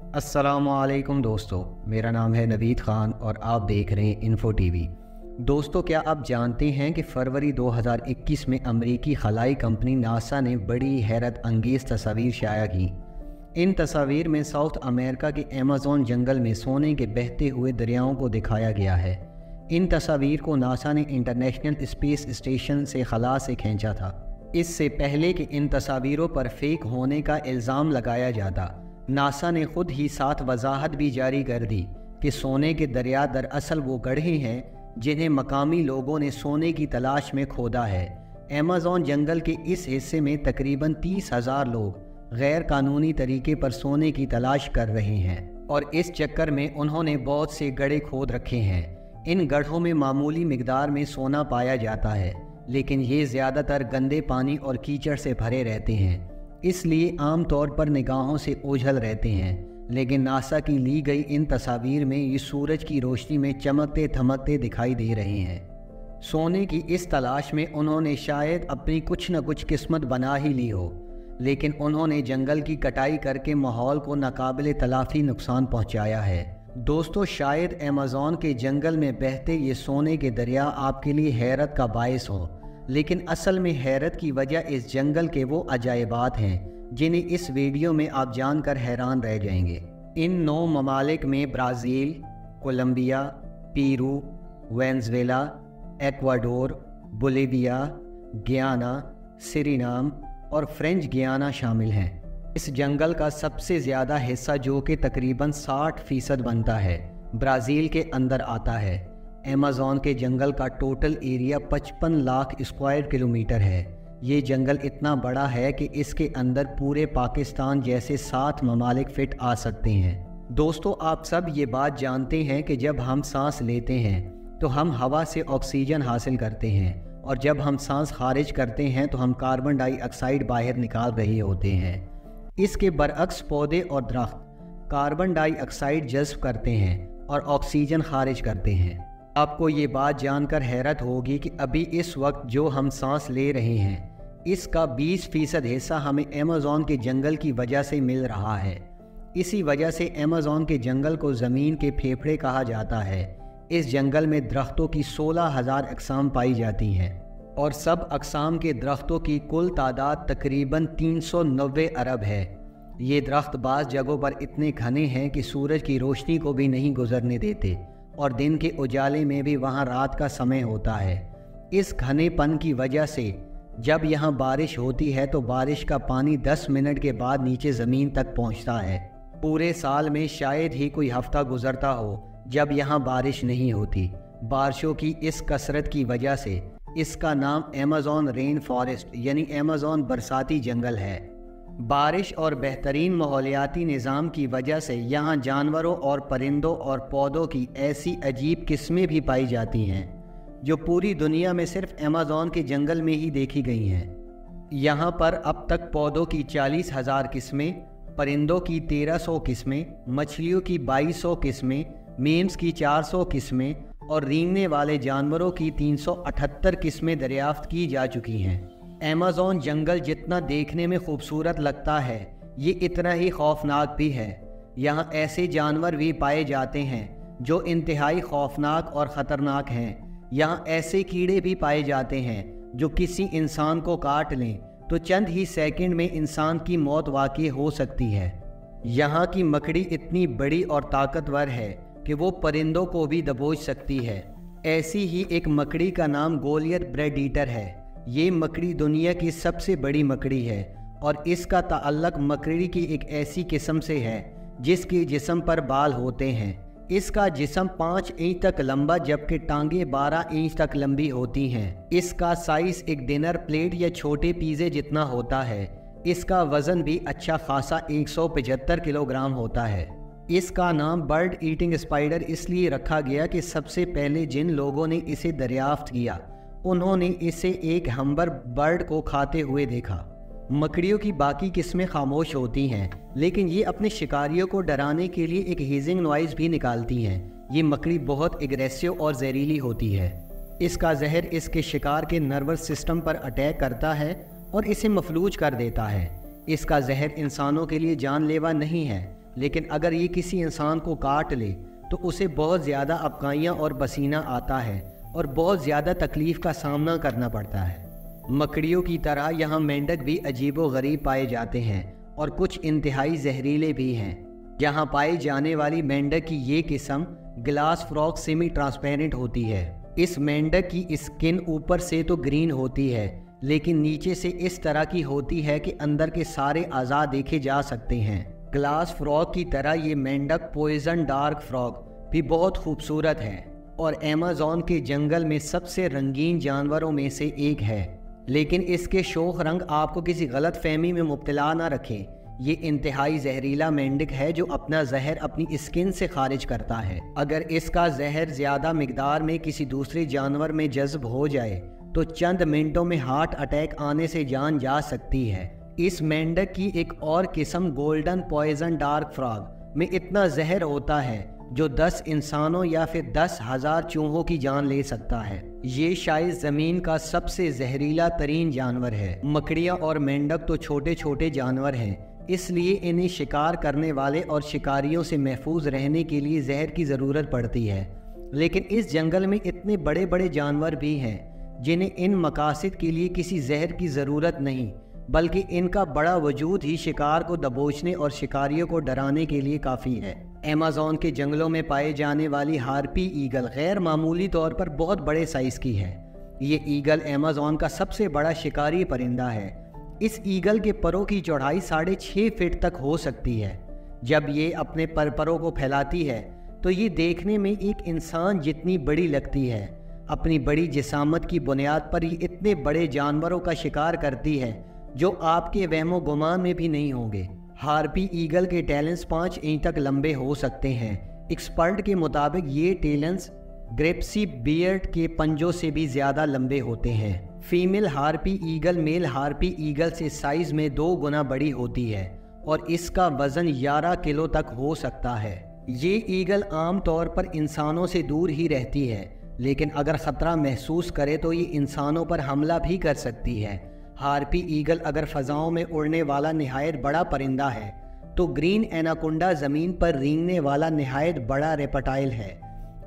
अस्सलामुअलैकुम दोस्तों, मेरा नाम है नवीद ख़ान और आप देख रहे हैं इन्फो टीवी। दोस्तों, क्या आप जानते हैं कि फरवरी 2021 में अमेरिकी खलाई कंपनी नासा ने बड़ी हैरत अंगेज़ तस्वीर शाया की। इन तस्वीर में साउथ अमेरिका के अमेज़न जंगल में सोने के बहते हुए दरियाओं को दिखाया गया है। इन तस्वीर को नासा ने इंटरनेशनल स्पेस स्टेशन से खला से खींचा था। इससे पहले कि इन तस्वीरों पर फेक होने का इल्ज़ाम लगाया जाता, नासा ने खुद ही साथ वजाहत भी जारी कर दी कि सोने के दरिया दरअसल वो गड्ढे हैं जिन्हें मकामी लोगों ने सोने की तलाश में खोदा है। अमेज़न जंगल के इस हिस्से में तकरीबन 30,000 लोग गैर कानूनी तरीके पर सोने की तलाश कर रहे हैं और इस चक्कर में उन्होंने बहुत से गड्ढे खोद रखे हैं। इन गड्ढों में मामूली मिकदार में सोना पाया जाता है, लेकिन ये ज़्यादातर गंदे पानी और कीचड़ से भरे रहते हैं, इसलिए आम तौर पर निगाहों से ओझल रहते हैं। लेकिन नासा की ली गई इन तस्वीर में ये सूरज की रोशनी में चमकते थमकते दिखाई दे रहे हैं। सोने की इस तलाश में उन्होंने शायद अपनी कुछ न कुछ किस्मत बना ही ली हो, लेकिन उन्होंने जंगल की कटाई करके माहौल को नाकाबिले तलाफी नुकसान पहुंचाया है। दोस्तों, शायद अमेज़न के जंगल में बहते ये सोने के दरिया आपके लिए हैरत का बायस हो, लेकिन असल में हैरत की वजह इस जंगल के वो अजायबात हैं जिन्हें इस वीडियो में आप जानकर हैरान रह जाएंगे। इन 9 ममालिक में Brazil, Colombia, Peru, Venezuela, Ecuador, Bolivia, Guiana, Suriname और फ्रेंच गियाना शामिल हैं। इस जंगल का सबसे ज़्यादा हिस्सा, जो कि तकरीबन 60% बनता है, ब्राज़ील के अंदर आता है। अमेज़न के जंगल का total area 55 lakh square kilometre है। ये जंगल इतना बड़ा है कि इसके अंदर पूरे पाकिस्तान जैसे 7 ममालिक फिट आ सकते हैं। दोस्तों, आप सब ये बात जानते हैं कि जब हम सांस लेते हैं तो हम हवा से ऑक्सीजन हासिल करते हैं, और जब हम सांस खारिज करते हैं तो हम कार्बन डाइऑक्साइड बाहर निकाल रहे होते हैं। इसके बरअक्स पौधे और दरख्त कार्बन डाइऑक्साइड जज़्ब करते हैं और ऑक्सीजन खारिज करते हैं। आपको ये बात जानकर हैरत होगी कि अभी इस वक्त जो हम सांस ले रहे हैं, इसका 20% हिस्सा हमें अमेज़न के जंगल की वजह से मिल रहा है। इसी वजह से अमेज़न के जंगल को ज़मीन के फेफड़े कहा जाता है। इस जंगल में दरख्तों की 16,000 अक़साम पाई जाती हैं और सब अक़साम के दरख्तों की कुल तादाद तकरीबन 390 अरब है। ये दरख्त बाज़ जगहों पर इतने घने हैं कि सूरज की रोशनी को भी नहीं गुजरने देते और दिन के उजाले में भी वहाँ रात का समय होता है। इस घनेपन की वजह से जब यहाँ बारिश होती है तो बारिश का पानी 10 मिनट के बाद नीचे ज़मीन तक पहुँचता है। पूरे साल में शायद ही कोई हफ्ता गुजरता हो जब यहाँ बारिश नहीं होती। बारिशों की इस कसरत की वजह से इसका नाम अमेज़न रेन फॉरेस्ट यानी अमेज़न बरसाती जंगल है। बारिश और बेहतरीन माहौलियाती निज़ाम की वजह से यहाँ जानवरों और परिंदों और पौधों की ऐसी अजीब किस्में भी पाई जाती हैं जो पूरी दुनिया में सिर्फ अमेज़न के जंगल में ही देखी गई हैं। यहाँ पर अब तक पौधों की 40,000 किस्में, परिंदों की 1300 किस्में, मछलियों की 2200 किस्में, मीम्स की 400 किस्में और रेंगने वाले जानवरों की 378 किस्में दरियाफ्त की जा चुकी हैं। अमेज़न जंगल जितना देखने में खूबसूरत लगता है, ये इतना ही खौफनाक भी है। यहाँ ऐसे जानवर भी पाए जाते हैं जो इंतहाई खौफनाक और ख़तरनाक हैं। यहाँ ऐसे कीड़े भी पाए जाते हैं जो किसी इंसान को काट लें तो चंद ही सेकंड में इंसान की मौत वाक़ई हो सकती है। यहाँ की मकड़ी इतनी बड़ी और ताकतवर है कि वो परिंदों को भी दबोच सकती है। ऐसी ही एक मकड़ी का नाम गोलियत ब्रेड ईटर है। ये मकड़ी दुनिया की सबसे बड़ी मकड़ी है और इसका ताल्लुक मकड़ी की एक ऐसी किस्म से है जिसके जिस्म पर बाल होते हैं। इसका जिस्म 5 इंच तक लंबा जबकि टांगें 12 इंच तक लंबी होती हैं। इसका साइज एक डिनर प्लेट या छोटे पिज़्ज़े जितना होता है। इसका वज़न भी अच्छा खासा 175 किलोग्राम होता है। इसका नाम बर्ड ईटिंग स्पाइडर इसलिए रखा गया कि सबसे पहले जिन लोगों ने इसे दरियाफ्त किया उन्होंने इसे एक हम्बर बर्ड को खाते हुए देखा। मकड़ियों की बाकी किस्में खामोश होती हैं, लेकिन ये अपने शिकारियों को डराने के लिए एक हीजिंग नॉइज़ भी निकालती हैं। ये मकड़ी बहुत एग्रेसिव और जहरीली होती है। इसका जहर इसके शिकार के नर्वस सिस्टम पर अटैक करता है और इसे मफलूज कर देता है। इसका जहर इंसानों के लिए जानलेवा नहीं है, लेकिन अगर ये किसी इंसान को काट ले तो उसे बहुत ज़्यादा अफगाइयाँ और पसीना आता है और बहुत ज़्यादा तकलीफ़ का सामना करना पड़ता है। मकड़ियों की तरह यहाँ मेंढक भी अजीबो-गरीब पाए जाते हैं और कुछ इंतहाई जहरीले भी हैं। यहाँ पाई जाने वाली मेंढक की ये किस्म ग्लास फ्रॉग सेमी ट्रांसपेरेंट होती है। इस मेंढक की स्किन ऊपर से तो ग्रीन होती है, लेकिन नीचे से इस तरह की होती है कि अंदर के सारे अज़ा देखे जा सकते हैं। ग्लास फ्रॉग की तरह ये मेंढक पॉइजन डार्क फ्रॉग भी बहुत खूबसूरत है और अमेज़न के जंगल में सबसे रंगीन जानवरों में से एक है। लेकिन इसके शोख रंग आपको किसी गलत फहमी में मुब्तला ना रखें। ये इंतहाई जहरीला मेंढक है जो अपना जहर अपनी स्किन से खारिज करता है। अगर इसका जहर ज़्यादा मिकदार में किसी दूसरे जानवर में जज्ब हो जाए तो चंद मिनटों में हार्ट अटैक आने से जान जा सकती है। इस मेंढक की एक और किस्म गोल्डन पॉइजन डार्क फ्रॉग में इतना जहर होता है जो 10 इंसानों या फिर 10,000 चूहों की जान ले सकता है। ये शायद ज़मीन का सबसे जहरीला तरीन जानवर है। मकड़ियाँ और मेंढक तो छोटे छोटे जानवर हैं, इसलिए इन्हें शिकार करने वाले और शिकारियों से महफूज रहने के लिए जहर की ज़रूरत पड़ती है। लेकिन इस जंगल में इतने बड़े बड़े जानवर भी हैं जिन्हें इन मकासद के लिए किसी जहर की ज़रूरत नहीं, बल्कि इनका बड़ा वजूद ही शिकार को दबोचने और शिकारियों को डराने के लिए काफ़ी है। अमेज़न के जंगलों में पाए जाने वाली हार्पी ईगल गैर मामूली तौर पर बहुत बड़े साइज़ की है। ये ईगल अमेज़न का सबसे बड़ा शिकारी परिंदा है। इस ईगल के परों की चौड़ाई 6.5 फीट तक हो सकती है। जब ये अपने परों को फैलाती है तो ये देखने में एक इंसान जितनी बड़ी लगती है। अपनी बड़ी जिसामत की बुनियाद पर ये इतने बड़े जानवरों का शिकार करती है जो आपके वहमो गुमान में भी नहीं होंगे। हार्पी ईगल के टेलेंस 5 इंच तक लंबे हो सकते हैं। एक्सपर्ट के मुताबिक ये टेलेंस ग्रेप्सी बियर्ड के पंजों से भी ज़्यादा लंबे होते हैं। Female harpy eagle male harpy eagle से साइज़ में 2 गुना बड़ी होती है और इसका वज़न 11 किलो तक हो सकता है। ये ईगल आम तौर पर इंसानों से दूर ही रहती है, लेकिन अगर ख़तरा महसूस करे तो ये इंसानों पर हमला भी कर सकती है। हार्पी ईगल अगर फ़ज़ाओं में उड़ने वाला निहायत बड़ा परिंदा है तो ग्रीन एनाकोंडा ज़मीन पर रेंगने वाला निहायत बड़ा रेप्टाइल है।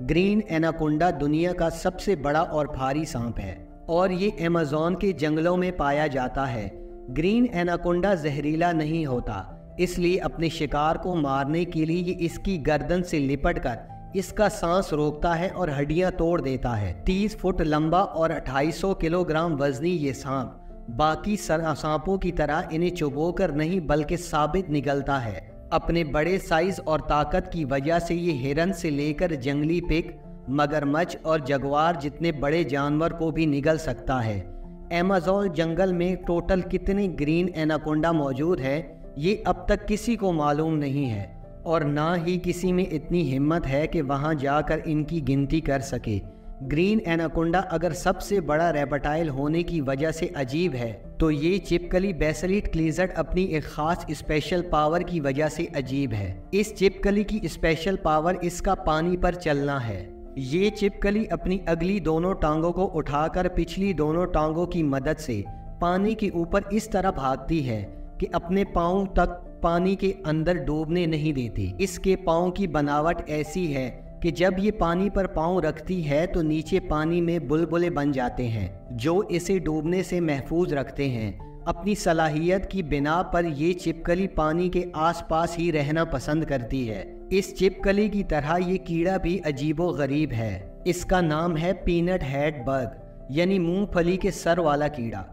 ग्रीन एनाकोंडा दुनिया का सबसे बड़ा और भारी सांप है और ये अमेज़न के जंगलों में पाया जाता है। ग्रीन एनाकोंडा जहरीला नहीं होता, इसलिए अपने शिकार को मारने के लिए ये इसकी गर्दन से लिपटकर इसका सांस रोकता है और हड्डियां तोड़ देता है। 30 फुट लंबा और 250 किलोग्राम वजनी ये सांप बाकी सांपों की तरह इन्हें चुभोकर नहीं बल्कि साबित निगलता है। अपने बड़े साइज और ताकत की वजह से ये हिरन से लेकर जंगली पिग, मगरमच्छ और जगुआर जितने बड़े जानवर को भी निगल सकता है। अमेज़न जंगल में टोटल कितने ग्रीन एनाकोंडा मौजूद है ये अब तक किसी को मालूम नहीं है और ना ही किसी में इतनी हिम्मत है कि वहां जाकर इनकी गिनती कर सके। ग्रीन एनाकोंडा अगर सबसे बड़ा रेप्टाइल होने की वजह से अजीब है तो ये चिपकली बेसिलिट क्लीजट अपनी एक खास स्पेशल पावर की वजह से अजीब है। इस चिपकली की स्पेशल पावर इसका पानी पर चलना है। ये चिपकली अपनी अगली दोनों टांगों को उठाकर पिछली दोनों टांगों की मदद से पानी के ऊपर इस तरह भागती है कि अपने पाँव तक पानी के अंदर डूबने नहीं देती। इसके पाँव की बनावट ऐसी है कि जब ये पानी पर पाँव रखती है तो नीचे पानी में बुलबुले बन जाते हैं जो इसे डूबने से महफूज रखते हैं। अपनी सलाहियत की बिना पर ये चिपकली पानी के आसपास ही रहना पसंद करती है। इस चिपकली की तरह ये कीड़ा भी अजीबो गरीब है। इसका नाम है पीनट हेड बग यानी मूंगफली के सर वाला कीड़ा।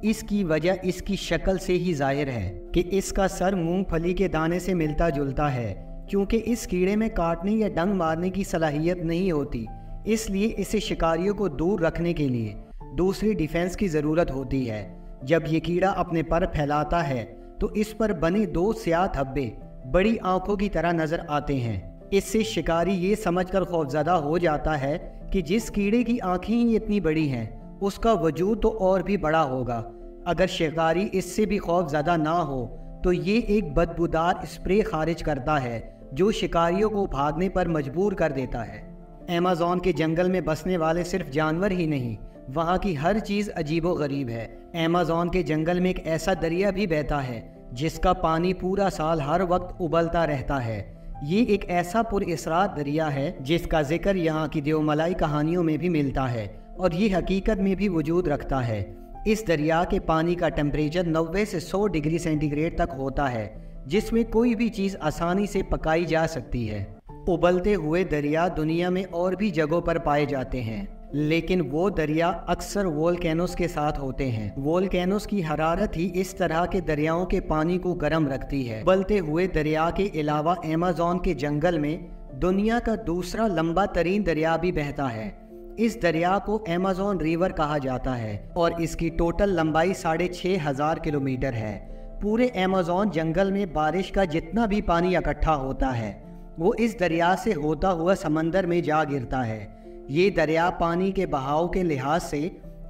इसकी वजह इसकी शक्ल से ही जाहिर है कि इसका सर मूंगफली के दाने से मिलता जुलता है। क्योंकि इस कीड़े में काटने या डंक मारने की सलाहियत नहीं होती, इसलिए इसे शिकारियों को दूर रखने के लिए दूसरी डिफेंस की ज़रूरत होती है। जब ये कीड़ा अपने पर फैलाता है तो इस पर बने 2 स्याह धब्बे बड़ी आंखों की तरह नज़र आते हैं। इससे शिकारी ये समझकर खौफजदा हो जाता है कि जिस कीड़े की आंखें ही इतनी बड़ी हैं उसका वजूद तो और भी बड़ा होगा। अगर शिकारी इससे भी खौफजदा ना हो तो ये एक बदबूदार स्प्रे खारिज करता है जो शिकारियों को भागने पर मजबूर कर देता है। अमेज़न के जंगल में बसने वाले सिर्फ जानवर ही नहीं, वहाँ की हर चीज़ अजीबो गरीब है। अमेज़न के जंगल में एक ऐसा दरिया भी बहता है जिसका पानी पूरा साल हर वक्त उबलता रहता है। ये एक ऐसा पुरअसरार दरिया है जिसका जिक्र यहाँ की देवमलाई कहानियों में भी मिलता है और ये हकीकत में भी वजूद रखता है। इस दरिया के पानी का टेम्परेचर 90 से 100 डिग्री सेंटीग्रेड तक होता है, जिसमें कोई भी चीज़ आसानी से पकाई जा सकती है। उबलते हुए दरिया दुनिया में और भी जगहों पर पाए जाते हैं, लेकिन वो दरिया अक्सर वोल्केनोस के साथ होते हैं। वोल्केनोस की हरारत ही इस तरह के दरियाओं के पानी को गर्म रखती है। उबलते हुए दरिया के अलावा अमेज़न के जंगल में दुनिया का दूसरा लंबा तरीन दरिया भी बहता है। इस दरिया को अमेज़न रिवर कहा जाता है और इसकी टोटल लंबाई 6500 किलोमीटर है। पूरे अमेज़न जंगल में बारिश का जितना भी पानी इकट्ठा होता है वो इस दरिया से होता हुआ समंदर में जा गिरता है। ये दरिया पानी के बहाव के लिहाज से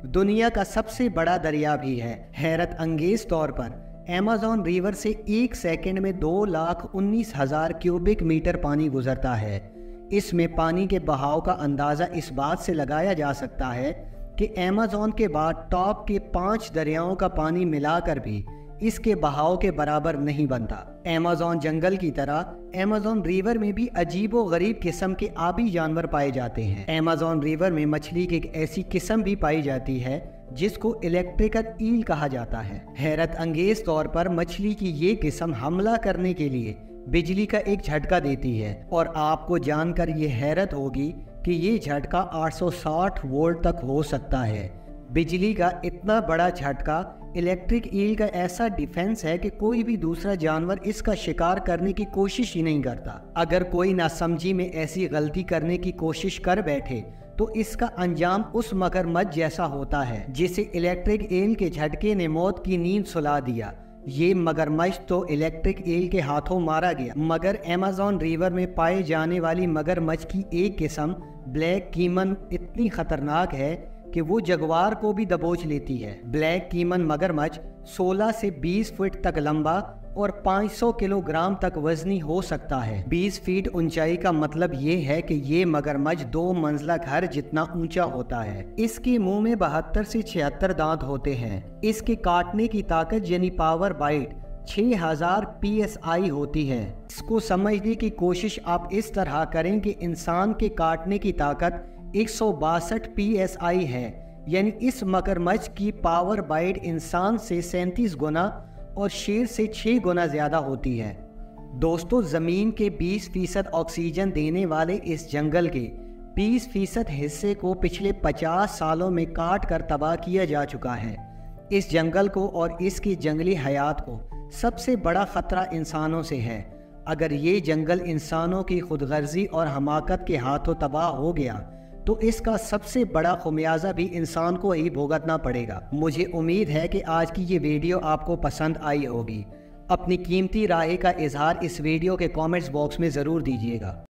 दुनिया का सबसे बड़ा दरिया भी है। हैरत अंगेज तौर पर अमेज़न रिवर से एक सेकंड में 2,19,000 क्यूबिक मीटर पानी गुजरता है। इसमें पानी के बहाव का अंदाज़ा इस बात से लगाया जा सकता है कि अमेज़न के बाद टॉप के 5 दरियाओं का पानी मिलाकर भी इसके बहाव के बराबर नहीं बनता। अमेज़न जंगल की तरह अमेज़न रिवर में भी अजीबो गरीब किस्म के आबी जानवर पाए जाते हैं। अमेज़न रिवर में मछली की एक ऐसी किस्म भी पाई जाती है जिसको इलेक्ट्रिकल ईल कहा जाता है। हैरत अंगेज तौर पर मछली की ये किस्म हमला करने के लिए बिजली का एक झटका देती है और आपको जानकर ये हैरत होगी कि ये झटका 860 वोल्ट तक हो सकता है। बिजली का इतना बड़ा झटका इलेक्ट्रिक ईल का ऐसा डिफेंस है कि कोई भी दूसरा जानवर इसका शिकार करने की कोशिश ही नहीं करता। अगर कोई नासमझी में ऐसी गलती करने की कोशिश कर बैठे तो इसका अंजाम उस मगरमच्छ जैसा होता है जिसे इलेक्ट्रिक ईल के झटके ने मौत की नींद सुला दिया। ये मगरमच्छ तो इलेक्ट्रिक ईल के हाथों मारा गया, मगर अमेज़न रिवर में पाए जाने वाली मगरमच्छ की एक किस्म ब्लैक कीमन इतनी खतरनाक है कि वो जगुआर को भी दबोच लेती है। ब्लैक कीमन मगरमच्छ 16 से 20 फीट तक लंबा और 500 किलोग्राम तक वजनी हो सकता है। 20 फीट ऊंचाई का मतलब ये है कि ये मगरमच्छ 2 मंजिला घर जितना ऊंचा होता है। इसके मुंह में 72 से 76 दांत होते हैं। इसके काटने की ताकत यानी पावर बाइट 6000 PSI होती है। इसको समझने की कोशिश आप इस तरह करें कि इंसान के काटने की ताकत 162 PSI है, यानी इस मगरमच्छ की पावर बाइट इंसान से 37 गुना और शेर से 6 गुना ज़्यादा होती है। दोस्तों, ज़मीन के 20% ऑक्सीजन देने वाले इस जंगल के 20% हिस्से को पिछले 50 सालों में काट कर तबाह किया जा चुका है। इस जंगल को और इसकी जंगली हयात को सबसे बड़ा ख़तरा इंसानों से है। अगर ये जंगल इंसानों की खुदगर्जी और हमाकत के हाथों तबाह हो गया तो इसका सबसे बड़ा खुमियाजा भी इंसान को ही भुगतना पड़ेगा। मुझे उम्मीद है कि आज की ये वीडियो आपको पसंद आई होगी। अपनी कीमती राय का इजहार इस वीडियो के कमेंट्स बॉक्स में ज़रूर दीजिएगा।